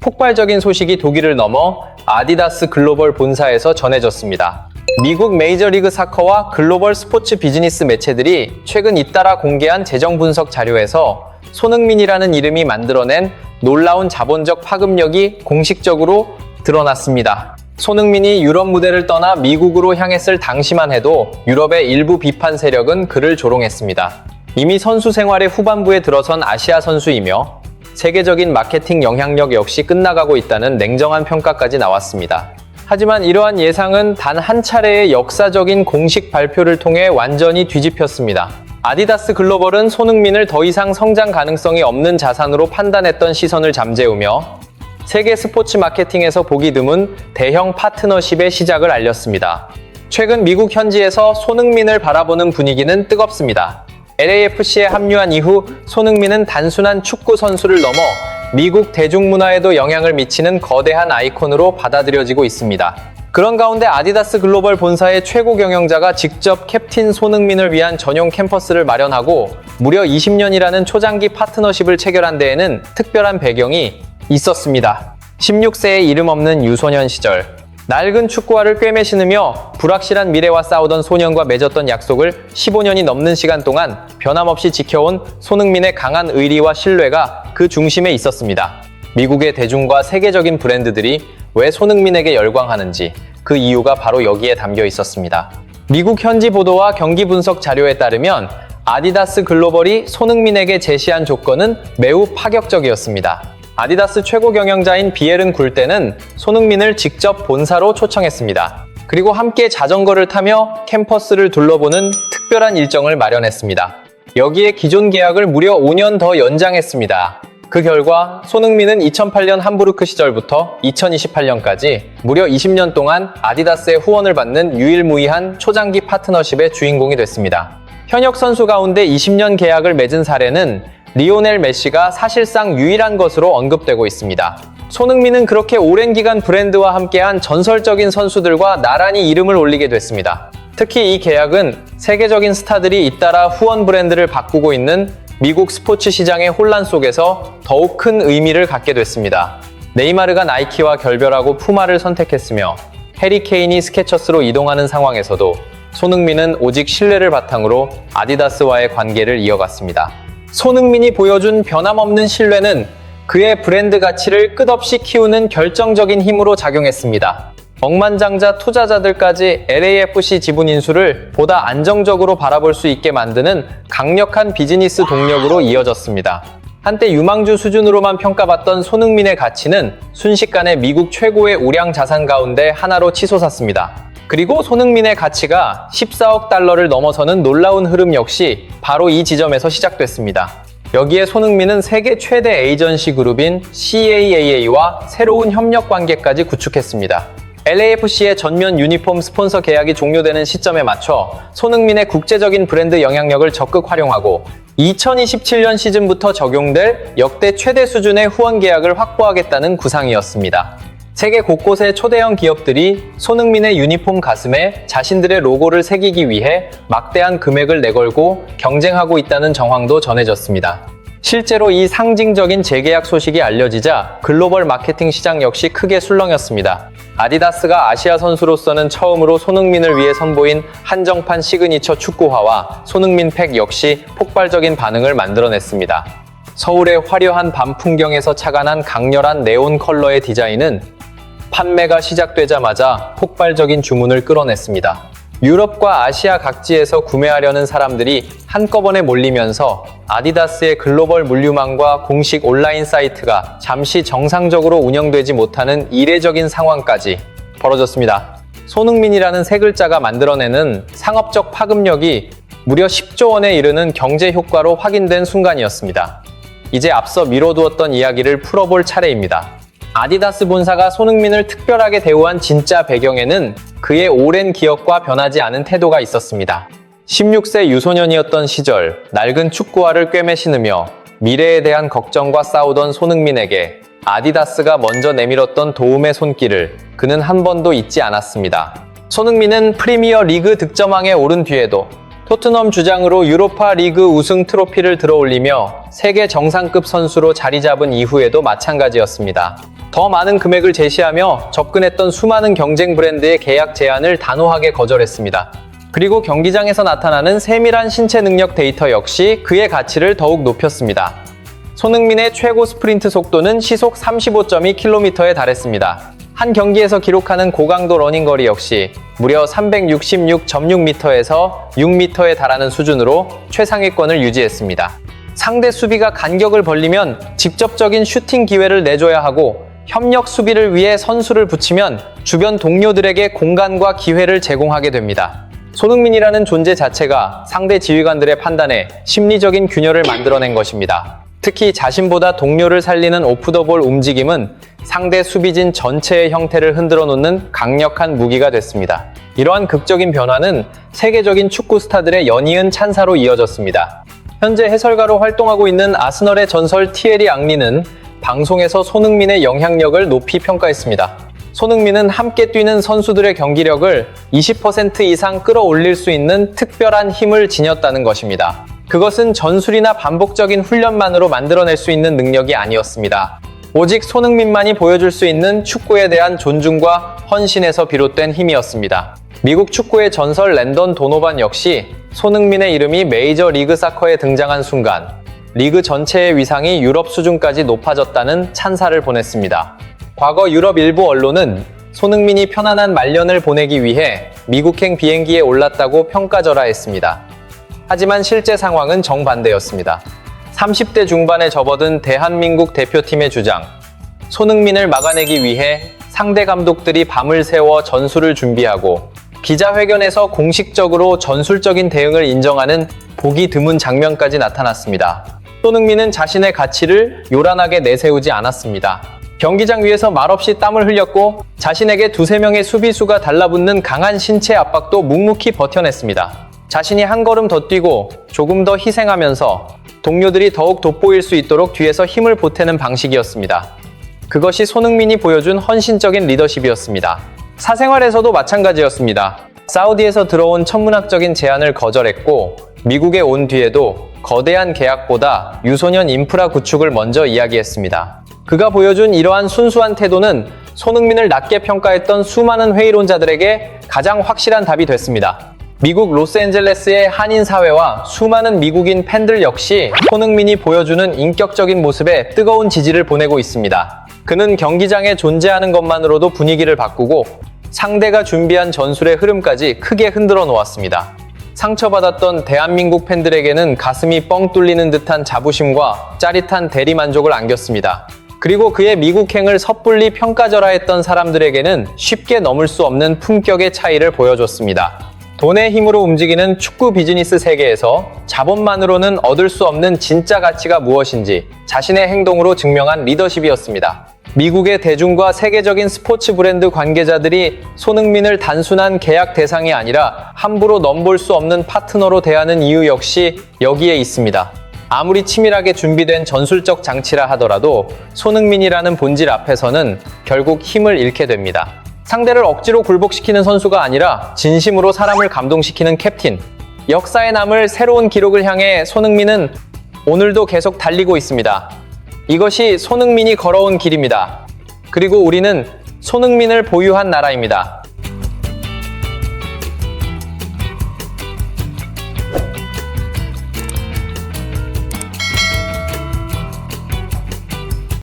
폭발적인 소식이 독일을 넘어 아디다스 글로벌 본사에서 전해졌습니다. 미국 메이저리그 사커와 글로벌 스포츠 비즈니스 매체들이 최근 잇따라 공개한 재정 분석 자료에서 손흥민이라는 이름이 만들어낸 놀라운 자본적 파급력이 공식적으로 드러났습니다. 손흥민이 유럽 무대를 떠나 미국으로 향했을 당시만 해도 유럽의 일부 비판 세력은 그를 조롱했습니다. 이미 선수 생활의 후반부에 들어선 아시아 선수이며 세계적인 마케팅 영향력 역시 끝나가고 있다는 냉정한 평가까지 나왔습니다. 하지만 이러한 예상은 단 한 차례의 역사적인 공식 발표를 통해 완전히 뒤집혔습니다. 아디다스 글로벌은 손흥민을 더 이상 성장 가능성이 없는 자산으로 판단했던 시선을 잠재우며 세계 스포츠 마케팅에서 보기 드문 대형 파트너십의 시작을 알렸습니다. 최근 미국 현지에서 손흥민을 바라보는 분위기는 뜨겁습니다. LAFC에 합류한 이후 손흥민은 단순한 축구 선수를 넘어 미국 대중문화에도 영향을 미치는 거대한 아이콘으로 받아들여지고 있습니다. 그런 가운데 아디다스 글로벌 본사의 최고 경영자가 직접 캡틴 손흥민을 위한 전용 캠퍼스를 마련하고 무려 20년이라는 초장기 파트너십을 체결한 데에는 특별한 배경이 있었습니다. 16세의 이름 없는 유소년 시절, 낡은 축구화를 꿰매신으며 불확실한 미래와 싸우던 소년과 맺었던 약속을 15년이 넘는 시간 동안 변함없이 지켜온 손흥민의 강한 의리와 신뢰가 그 중심에 있었습니다. 미국의 대중과 세계적인 브랜드들이 왜 손흥민에게 열광하는지 그 이유가 바로 여기에 담겨 있었습니다. 미국 현지 보도와 경기 분석 자료에 따르면 아디다스 글로벌이 손흥민에게 제시한 조건은 매우 파격적이었습니다. 아디다스 최고 경영자인 비에른 굴테는 손흥민을 직접 본사로 초청했습니다. 그리고 함께 자전거를 타며 캠퍼스를 둘러보는 특별한 일정을 마련했습니다. 여기에 기존 계약을 무려 5년 더 연장했습니다. 그 결과 손흥민은 2008년 함부르크 시절부터 2028년까지 무려 20년 동안 아디다스의 후원을 받는 유일무이한 초장기 파트너십의 주인공이 됐습니다. 현역 선수 가운데 20년 계약을 맺은 사례는 리오넬 메시가 사실상 유일한 것으로 언급되고 있습니다. 손흥민은 그렇게 오랜 기간 브랜드와 함께한 전설적인 선수들과 나란히 이름을 올리게 됐습니다. 특히 이 계약은 세계적인 스타들이 잇따라 후원 브랜드를 바꾸고 있는 미국 스포츠 시장의 혼란 속에서 더욱 큰 의미를 갖게 됐습니다. 네이마르가 나이키와 결별하고 푸마를 선택했으며 해리 케인이 스케쳐스로 이동하는 상황에서도 손흥민은 오직 신뢰를 바탕으로 아디다스와의 관계를 이어갔습니다. 손흥민이 보여준 변함없는 신뢰는 그의 브랜드 가치를 끝없이 키우는 결정적인 힘으로 작용했습니다. 억만장자 투자자들까지 LAFC 지분 인수를 보다 안정적으로 바라볼 수 있게 만드는 강력한 비즈니스 동력으로 이어졌습니다. 한때 유망주 수준으로만 평가받던 손흥민의 가치는 순식간에 미국 최고의 우량 자산 가운데 하나로 치솟았습니다. 그리고 손흥민의 가치가 14억 달러를 넘어서는 놀라운 흐름 역시 바로 이 지점에서 시작됐습니다. 여기에 손흥민은 세계 최대 에이전시 그룹인 CAA와 새로운 협력 관계까지 구축했습니다. LAFC의 전면 유니폼 스폰서 계약이 종료되는 시점에 맞춰 손흥민의 국제적인 브랜드 영향력을 적극 활용하고 2027년 시즌부터 적용될 역대 최대 수준의 후원 계약을 확보하겠다는 구상이었습니다. 세계 곳곳의 초대형 기업들이 손흥민의 유니폼 가슴에 자신들의 로고를 새기기 위해 막대한 금액을 내걸고 경쟁하고 있다는 정황도 전해졌습니다. 실제로 이 상징적인 재계약 소식이 알려지자 글로벌 마케팅 시장 역시 크게 술렁였습니다. 아디다스가 아시아 선수로서는 처음으로 손흥민을 위해 선보인 한정판 시그니처 축구화와 손흥민 팩 역시 폭발적인 반응을 만들어냈습니다. 서울의 화려한 밤 풍경에서 착안한 강렬한 네온 컬러의 디자인은 판매가 시작되자마자 폭발적인 주문을 끌어냈습니다. 유럽과 아시아 각지에서 구매하려는 사람들이 한꺼번에 몰리면서 아디다스의 글로벌 물류망과 공식 온라인 사이트가 잠시 정상적으로 운영되지 못하는 이례적인 상황까지 벌어졌습니다. 손흥민이라는 세 글자가 만들어내는 상업적 파급력이 무려 10조 원에 이르는 경제 효과로 확인된 순간이었습니다. 이제 앞서 미뤄두었던 이야기를 풀어볼 차례입니다. 아디다스 본사가 손흥민을 특별하게 대우한 진짜 배경에는 그의 오랜 기억과 변하지 않은 태도가 있었습니다. 16세 유소년이었던 시절 낡은 축구화를 꿰매 신으며 미래에 대한 걱정과 싸우던 손흥민에게 아디다스가 먼저 내밀었던 도움의 손길을 그는 한 번도 잊지 않았습니다. 손흥민은 프리미어 리그 득점왕에 오른 뒤에도 토트넘 주장으로 유로파 리그 우승 트로피를 들어올리며 세계 정상급 선수로 자리 잡은 이후에도 마찬가지였습니다. 더 많은 금액을 제시하며 접근했던 수많은 경쟁 브랜드의 계약 제안을 단호하게 거절했습니다. 그리고 경기장에서 나타나는 세밀한 신체 능력 데이터 역시 그의 가치를 더욱 높였습니다. 손흥민의 최고 스프린트 속도는 시속 35.2km에 달했습니다. 한 경기에서 기록하는 고강도 러닝거리 역시 무려 366.6m에서 6m에 달하는 수준으로 최상위권을 유지했습니다. 상대 수비가 간격을 벌리면 직접적인 슈팅 기회를 내줘야 하고 협력 수비를 위해 선수를 붙이면 주변 동료들에게 공간과 기회를 제공하게 됩니다. 손흥민이라는 존재 자체가 상대 지휘관들의 판단에 심리적인 균열을 만들어낸 것입니다. 특히 자신보다 동료를 살리는 오프더볼 움직임은 상대 수비진 전체의 형태를 흔들어 놓는 강력한 무기가 됐습니다. 이러한 극적인 변화는 세계적인 축구 스타들의 연이은 찬사로 이어졌습니다. 현재 해설가로 활동하고 있는 아스널의 전설 티에리 앙리는 방송에서 손흥민의 영향력을 높이 평가했습니다. 손흥민은 함께 뛰는 선수들의 경기력을 20% 이상 끌어올릴 수 있는 특별한 힘을 지녔다는 것입니다. 그것은 전술이나 반복적인 훈련만으로 만들어낼 수 있는 능력이 아니었습니다. 오직 손흥민만이 보여줄 수 있는 축구에 대한 존중과 헌신에서 비롯된 힘이었습니다. 미국 축구의 전설 랜던 도노반 역시 손흥민의 이름이 메이저 리그 사커에 등장한 순간 리그 전체의 위상이 유럽 수준까지 높아졌다는 찬사를 보냈습니다. 과거 유럽 일부 언론은 손흥민이 편안한 말년을 보내기 위해 미국행 비행기에 올랐다고 평가절하했습니다. 하지만 실제 상황은 정반대였습니다. 30대 중반에 접어든 대한민국 대표팀의 주장, 손흥민을 막아내기 위해 상대 감독들이 밤을 새워 전술을 준비하고 기자회견에서 공식적으로 전술적인 대응을 인정하는 보기 드문 장면까지 나타났습니다. 손흥민은 자신의 가치를 요란하게 내세우지 않았습니다. 경기장 위에서 말없이 땀을 흘렸고 자신에게 두세 명의 수비수가 달라붙는 강한 신체 압박도 묵묵히 버텨냈습니다. 자신이 한 걸음 더 뛰고 조금 더 희생하면서 동료들이 더욱 돋보일 수 있도록 뒤에서 힘을 보태는 방식이었습니다. 그것이 손흥민이 보여준 헌신적인 리더십이었습니다. 사생활에서도 마찬가지였습니다. 사우디에서 들어온 천문학적인 제안을 거절했고 미국에 온 뒤에도 거대한 계약보다 유소년 인프라 구축을 먼저 이야기했습니다. 그가 보여준 이러한 순수한 태도는 손흥민을 낮게 평가했던 수많은 회의론자들에게 가장 확실한 답이 됐습니다. 미국 로스앤젤레스의 한인 사회와 수많은 미국인 팬들 역시 손흥민이 보여주는 인격적인 모습에 뜨거운 지지를 보내고 있습니다. 그는 경기장에 존재하는 것만으로도 분위기를 바꾸고 상대가 준비한 전술의 흐름까지 크게 흔들어 놓았습니다. 상처받았던 대한민국 팬들에게는 가슴이 뻥 뚫리는 듯한 자부심과 짜릿한 대리만족을 안겼습니다. 그리고 그의 미국행을 섣불리 평가절하했던 사람들에게는 쉽게 넘을 수 없는 품격의 차이를 보여줬습니다. 돈의 힘으로 움직이는 축구 비즈니스 세계에서 자본만으로는 얻을 수 없는 진짜 가치가 무엇인지 자신의 행동으로 증명한 리더십이었습니다. 미국의 대중과 세계적인 스포츠 브랜드 관계자들이 손흥민을 단순한 계약 대상이 아니라 함부로 넘볼 수 없는 파트너로 대하는 이유 역시 여기에 있습니다. 아무리 치밀하게 준비된 전술적 장치라 하더라도 손흥민이라는 본질 앞에서는 결국 힘을 잃게 됩니다. 상대를 억지로 굴복시키는 선수가 아니라 진심으로 사람을 감동시키는 캡틴. 역사에 남을 새로운 기록을 향해 손흥민은 오늘도 계속 달리고 있습니다. 이것이 손흥민이 걸어온 길입니다. 그리고 우리는 손흥민을 보유한 나라입니다.